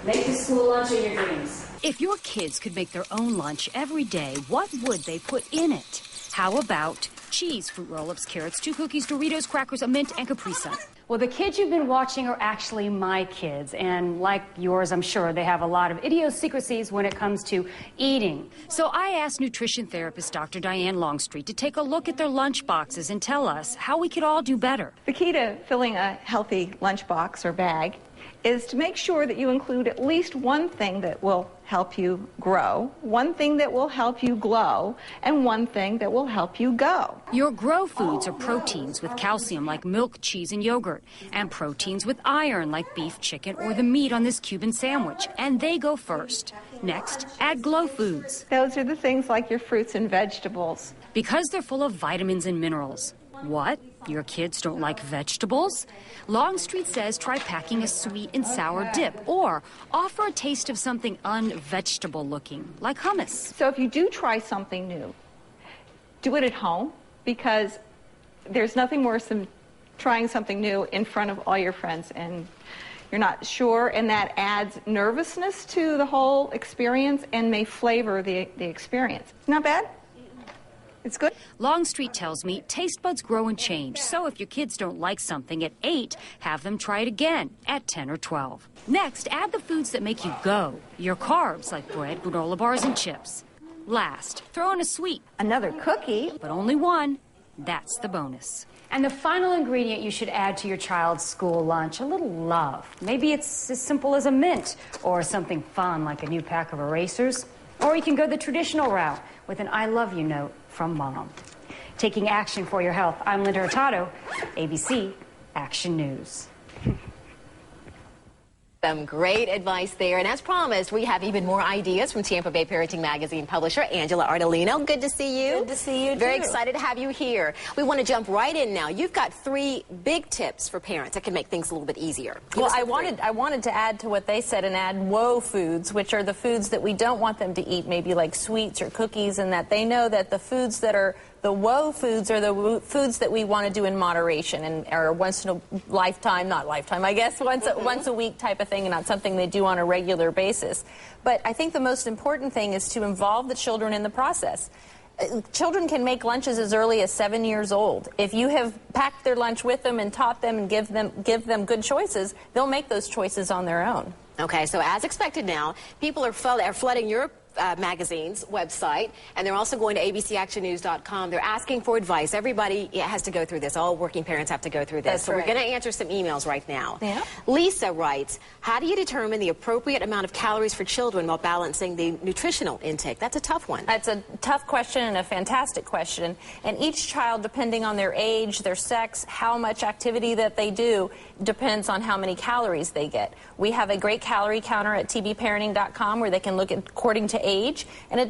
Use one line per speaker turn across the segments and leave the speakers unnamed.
Make the school lunch of your dreams.
If your kids could make their own lunch every day, what would they put in it? How about cheese, fruit roll-ups, carrots, 2 cookies, Doritos, crackers, a mint, and Capri Sun?
Well, the kids you've been watching are actually my kids, and like yours, I'm sure they have a lot of idiosyncrasies when it comes to eating.
So I asked nutrition therapist Dr. Diane Longstreet to take a look at their lunch boxes and tell us how we could all do better.
The key to filling a healthy lunchbox or bag is to make sure that you include at least one thing that will help you grow, one thing that will help you glow, and one thing that will help you go.
Your grow foods are proteins with calcium like milk, cheese, and yogurt, and proteins with iron like beef, chicken, or the meat on this Cuban sandwich, and they go first. Next, add glow foods.
Those are the things like your fruits and vegetables.
Because they're full of vitamins and minerals. What? Your kids don't like vegetables? Longstreet says try packing a sweet and sour dip or offer a taste of something un-vegetable looking, like hummus.
So if you do try something new, do it at home, because there's nothing worse than trying something new in front of all your friends and you're not sure, and that adds nervousness to the whole experience and may flavor the experience. Not bad? It's good.
Longstreet tells me taste buds grow and change, so if your kids don't like something at 8, have them try it again at 10 or 12. Next, add the foods that make you go, your carbs like bread, granola bars, and chips. Last, throw in a sweet.
Another cookie.
But only one. That's the bonus.
And the final ingredient you should add to your child's school lunch, a little love. Maybe it's as simple as a mint or something fun like a new pack of erasers. Or you can go the traditional route with an I love you note from Mom. Taking action for your health. I'm Linda Hurtado, ABC Action News.
Some great advice there. And as promised, we have even more ideas from Tampa Bay Parenting Magazine publisher Angela Ardolino. Good to see you.
Good to see you, too.
Very excited to have you here. We want to jump right in now. You've got 3 big tips for parents that can make things a little bit easier.
Well, I wanted to add to what they said and add woe foods, which are the foods that we don't want them to eat, maybe like sweets or cookies, and that they know that the foods that are the woe foods are the foods that we want to do in moderation and are once in a lifetime, not lifetime, I guess, once a week type of thing, and not something they do on a regular basis. But I think the most important thing is to involve the children in the process. Children can make lunches as early as 7 years old. If you have packed their lunch with them and taught them and give them good choices, they'll make those choices on their own.
Okay, so as expected now, people are flooding your magazine's website, and they're also going to abcactionnews.com. They're asking for advice. Everybody has to go through this. All working parents have to go through this.
That's
so
right.
We're going to answer some emails right now.
Yeah.
Lisa writes, how do you determine the appropriate amount of calories for children while balancing the nutritional intake? That's a tough one.
That's a tough question and a fantastic question. And each child, depending on their age, their sex, how much activity that they do, depends on how many calories they get. We have a great calorie counter at tbparenting.com where they can look at according to age, and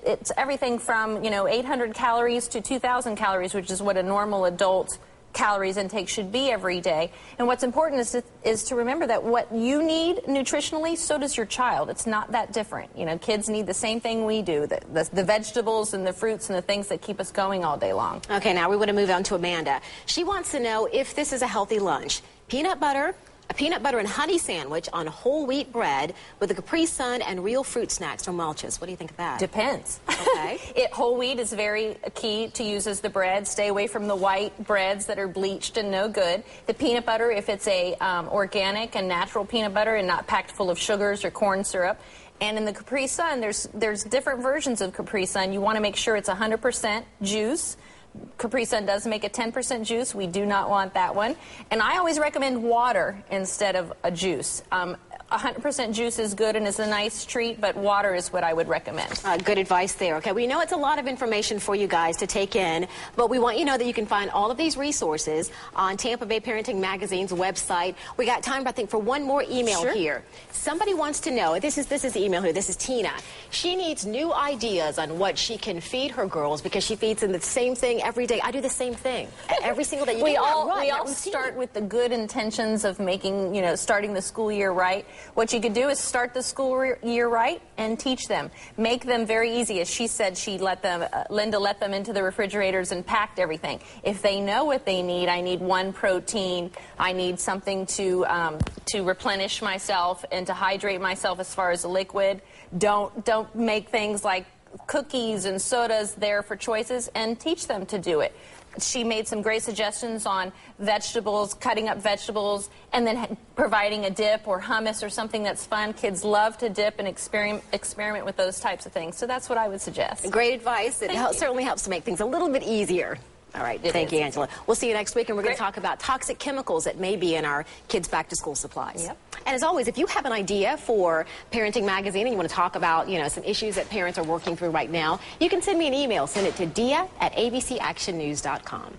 it's everything from 800 calories to 2,000 calories, which is what a normal adult calories intake should be every day. And what's important is to remember that what you need nutritionally, so does your child. It's not that different. Kids need the same thing we do, the vegetables and the fruits and the things that keep us going all day long.
Okay, now we want to move on to Amanda. She wants to know if this is a healthy lunch. A peanut butter and honey sandwich on whole wheat bread with a Capri Sun and real fruit snacks from Welch's. What do you think of that?
Depends.
Okay.
Whole wheat is very key to use as the bread. Stay away from the white breads that are bleached and no good. The peanut butter, if it's a organic and natural peanut butter and not packed full of sugars or corn syrup. And in the Capri Sun, there's different versions of Capri Sun. You want to make sure it's 100% juice. Capri Sun does make a 10% juice. We do not want that one. And I always recommend water instead of a juice. 100% juice is good and is a nice treat, but water is what I would recommend.
Good advice there. Okay, we know it's a lot of information for you guys to take in, but we want you to know that you can find all of these resources on Tampa Bay Parenting Magazine's website. We got time, I think, for one more email here. Somebody wants to know, this is the email here, this is Tina. She needs new ideas on what she can feed her girls because she feeds them the same thing every day. I do the same thing every single day.
We all start with the good intentions of making, starting the school year right. What you could do is start the school year right and teach them. Make them very easy. As she said, she let them, Linda let them into the refrigerators and packed everything. If they know what they need, I need one protein, I need something to replenish myself and to hydrate myself as far as a liquid. Don't make things like cookies and sodas there for choices, and teach them to do it. She made some great suggestions on vegetables, cutting up vegetables, and then providing a dip or hummus or something that's fun. Kids love to dip and experiment with those types of things. So that's what I would suggest.
Great advice. It certainly helps to make things a little bit easier. All right. Thank you, Angela. We'll see you next week, and we're going to talk about toxic chemicals that may be in our kids' back-to-school supplies.
Yep.
And as always, if you have an idea for Parenting Magazine and you want to talk about, some issues that parents are working through right now, you can send me an email. Send it to dia@abcactionnews.com.